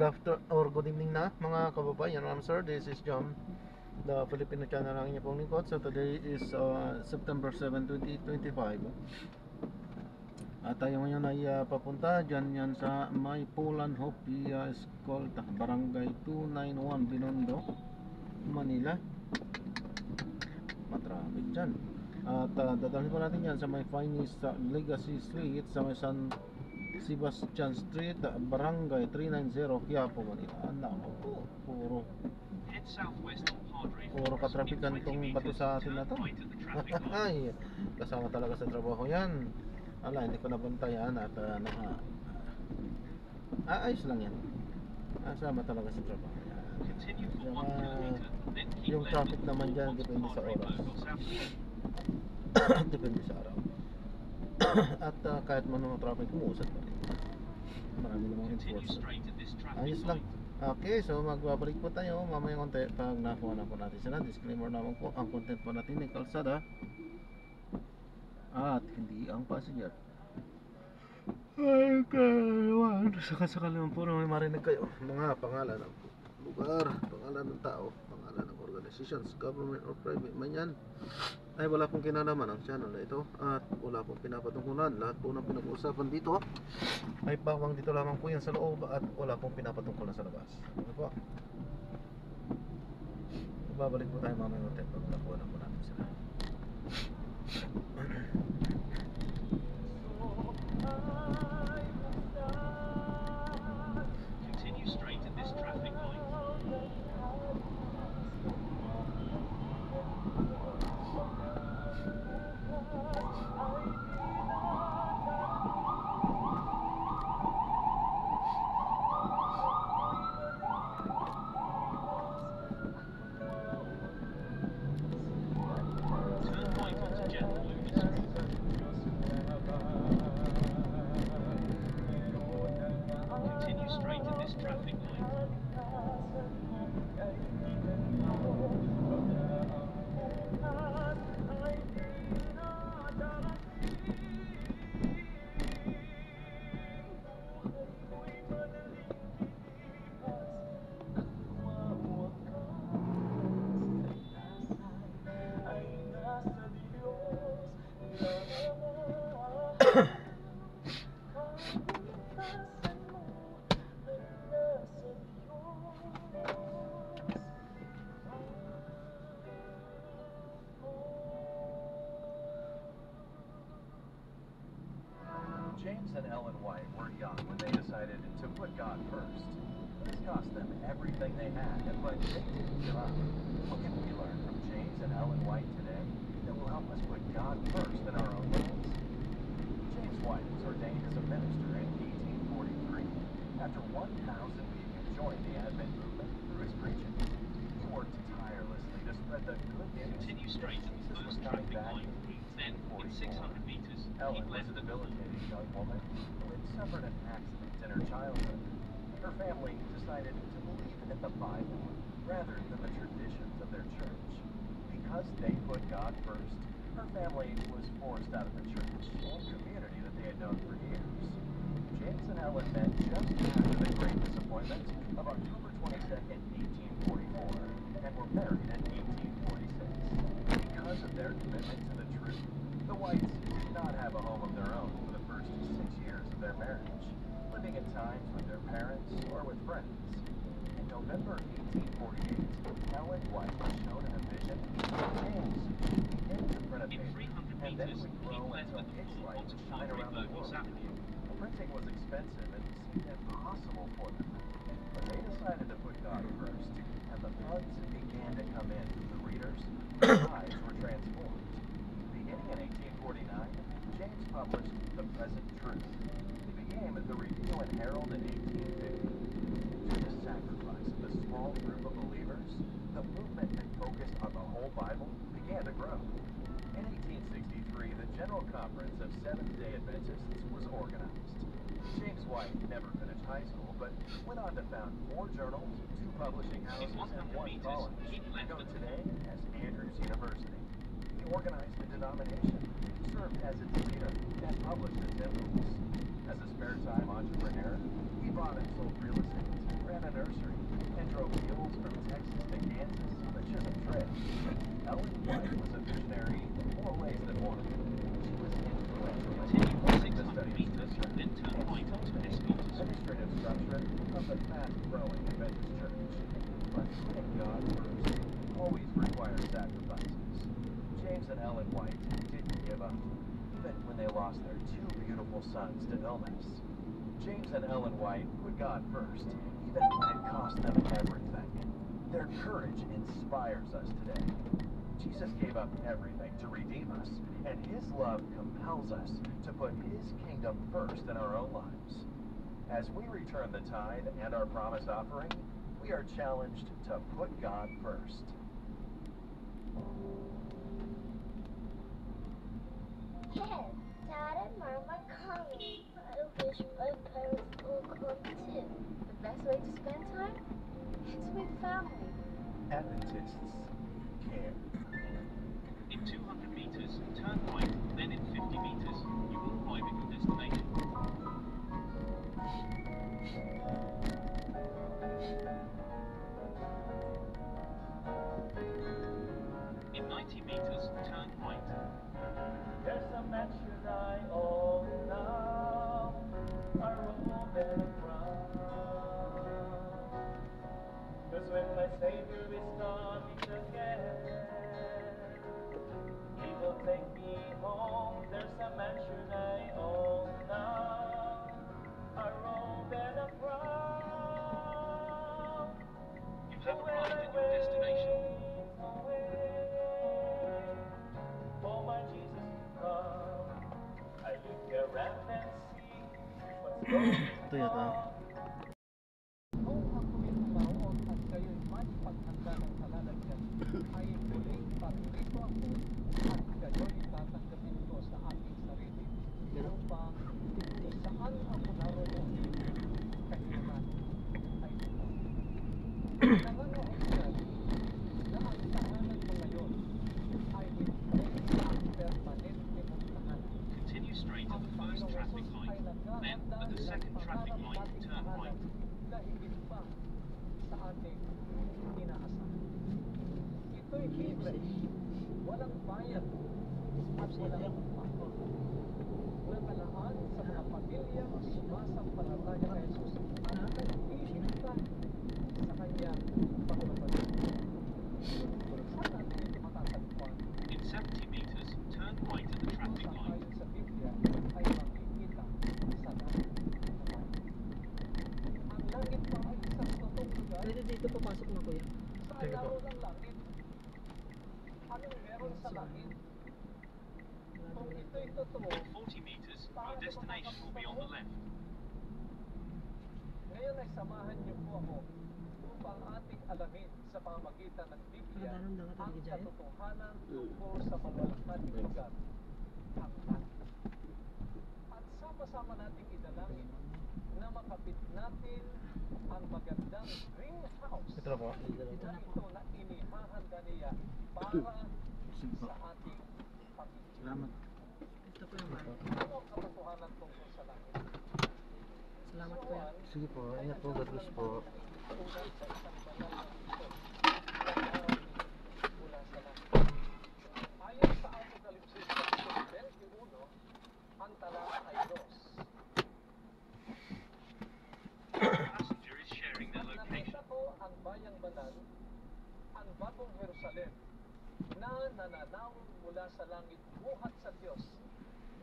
after or good evening na mga kababayan. Sir, this is John, the Filipino channel ng inyong pong lingkod. So today is September 7, 2025. At tayo ngayon ay papunta dyan yan sa may Poland Hope School, Barangay 291 Binondo, Manila. Matraffic dyan. At dadalhin po natin yan sa may Finest Legacy Street sa may San Sebastian Street, Barangay 390, Quiapo, Manila. Nako po, puro katrapikan tong bato sa atin na to. Ay, kasama talaga sa trabaho yan. Ala, hindi ko nabantayan at ayos lang yan. Kasama talaga sa trabaho yan. Yung traffic naman dyan depende sa oras. Depende sa araw. At kahit manong traffic, umuusad pa rin. Marami namang enforcement. Ayos lang. Okay, so magbabalik po tayo mamaya konti pag nakuha na po natin sila. Disclaimer naman po, ang content po natin ay kalsada at hindi ang passenger. Okay, sakasakal naman po na may marinig kayo mga pangalan ng lugar, pangalan ng tao, pangalan ng organizations, government or private man yan, ay wala pong kinalaman ang channel na ito at wala pong pinapatungkulan. Lahat po ng pinag-uusapan dito ay bawang dito lamang po yan sa loob at wala pong pinapatungkulan sa labas. Ano po? Babalik po tayo mamaya ng tempo. Nakuha na po natin sila. Continue straight at this traffic light. James and Ellen White were young when they decided to put God first. This cost them everything they had, but they didn't give up. What can we learn from James and Ellen White today that will help us put God first in our own lives? James White was ordained as a minister in 1843 after 1,000 people joined the Advent movement through his preaching. He worked tirelessly to spread the good news. Continue straight at the first traffic light. Then, in 600 meters, Ellen was a debilitated young woman who had suffered an accident in her childhood. Her family decided to believe in the Bible rather than the traditions of their church. Because they put God first, her family was forced out of the church and community that they had known for years. James and Ellen met just after the Great Disappointment of October 22nd, 1844, and were married in 1846. Because of their commitment to the truth, the Whites did not have a home of their own for the first 6 years of their marriage, living at times with their parents or with friends. In November 1848, Ellen White was shown in a vision that James should begin to print a In paper, 300 and then it meters, would keep grow left until at the its light foot would of shine Padre around the Burgos world. Avenue. Printing was expensive and seemed impossible for them, but they decided to put God first, and the funds began to come in from the readers. Their lives were transformed. Beginning in 1849, James published The Present Truth. It became the Review and Herald in 1850. Through the sacrifice of a small group of believers, the movement that focused on the whole Bible began to grow. In 1863, the General Conference of Seventh-day Adventists was organized. James White never finished high school, but went on to found 4 journals, 2 publishing houses, and 1 college, known today as Andrews University. He organized a denomination, served as its leader, and published its hymnals. As a spare-time entrepreneur, he bought and sold real estate, ran Ellen White was a visionary in more ways than one. She was influential in Continue the 600 study of meters, scripture then turn and right onto strengthening Escalters. the administrative structure of the fast-growing Adventist church. But putting God first always requires sacrifices. James and Ellen White didn't give up, even when they lost their two beautiful sons to illness. James and Ellen White put God first, even when it cost them everything. Their courage inspires us today. Jesus gave up everything to redeem us, and his love compels us to put his kingdom first in our own lives. As we return the tithe and our promised offering, we are challenged to put God first. Yes, Dad and Mom are coming. I wish my parents will come too. The best way to spend time? It's with family. Adventists care. In 200 meters, turn right, then in 50 meters, you will arrive at your destination. In 90 meters, turn right. There's a mansion I own now, a room and crown. 'Cause when my Savior is coming again, he will take me home. There's a mansion I own now, a robe and a crown. You have arrived at your destination. For my Jesus to come, I look around and see what's going Ito yata. on. Kung ako'y umaon at kayo'y may paghanda ng kalalagyan, ay muling paririto ako at kayo'y tatanggapin ko sa aking sarili. Upang kung saan ako naroon, kahiman ay ito. Nangangaon siya na ang tahanan mo ngayon ay hindi sa permanente mong tahanan. Continue straight at the first traffic light. Then, at the second traffic light, turn right. Na higit pa sa ating inaasahan. Ito'y libre, walang bayad at walang pako. Nakalaan sa mga pamilyang sumasampalataya kay Jesus at nag-iintan sa kanyang pagbabago. Saan natin ito matatagpuan? In 70 meters, turn right at the traffic Sa light. ayon sa Biblia ay makikita sa langit na bayan. Ang langit pa ay isang totoong lugar. Pwede dito papasok na kuya. Saan Sige po. naroon ang langit? Anong meron sa langit? Kung ito'y totoo, In 40 meters, your destination will be on the left. ngayon ay samahan niyo po ako upang ating alamin sa pamamagitan ng Biblia Nakadanan lang ka ang talaga dyan. katotohanan tungkol sa malalaking lugar, ang langit. At sama-sama nating idalangin na makapit natin ang magandang greenhouse Ito na po. na ito na inihahanda niya para sa ating pamilya. Salamat. Ito po naman. Ano ang katotohanan tungkol sa langit? Salamat kuya. Sige po. Ingat po. God bless po. Tunay sa isang banal na ito, nag-aaway mula sa langit. Ayon sa Apokalipsis kapitulo 21, ang talata ay 2. Passenger is sharing their At location. nakita ko ang bayang banal, ang bagong Jerusalem, na nananaw mula sa langit buhat sa Diyos,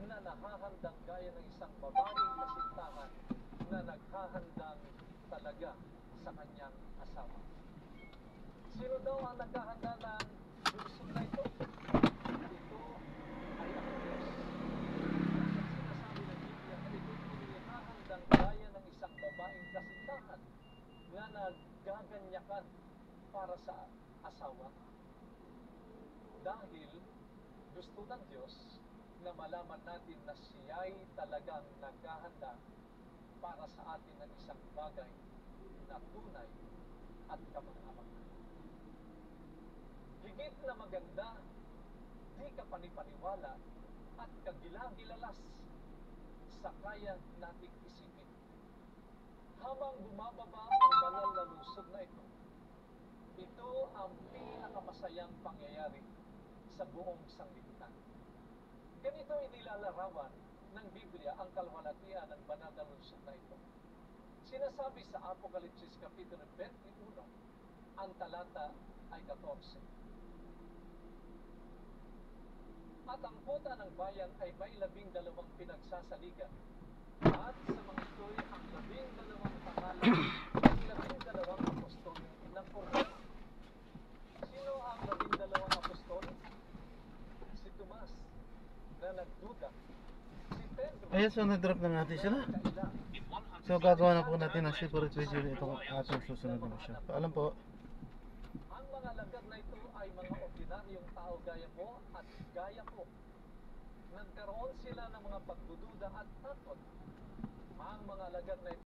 na nahahandang gaya ng isang babaeng kasintahan na naghahandang talaga sa kanyang asawa. Sino daw ang naghahanda ng luksong na ito? Ito ay ang Diyos. At sinasabi ng Biblia na ito'y inihahandang gaya ng isang babaeng kasintahan na naggaganyakan para sa asawa. Dahil gusto ng Diyos na malaman natin na siya'y talagang naghahanda para sa atin ng isang bagay na tunay at kamangha-mangha. Higit na maganda, di ka panipaniwala at kagilagilalas sa kaya nating isipin. Habang bumababa ang banal na lungsod na ito, ito ang pinakamasayang pangyayari sa buong sanglibutan. Ganito inilalarawan ng Biblia ang kalwalatian ng banal na lungsod na ito. Sinasabi sa Apokalipsis Kapitulo 21, ang talata ay 14. At ang puta ng bayan ay may 12 pinagsasaligan. At sa mga ito'y ang 12 pangalan ng 12 apostol ng Purgatorio. Sino ang 12 apostol? Si Tomas na nagduda. Si Pedro. Ayan, so na-drop na natin sila. Kailan. In 100 So gagawa na po natin ng separate video itong ating susunod na siya. Paalam po. Ang mga lagad na ito ay mga ordinaryong tao gaya mo at gaya ko. Nagkaroon sila ng mga pagdududa at takot. Ang mga lagad na ito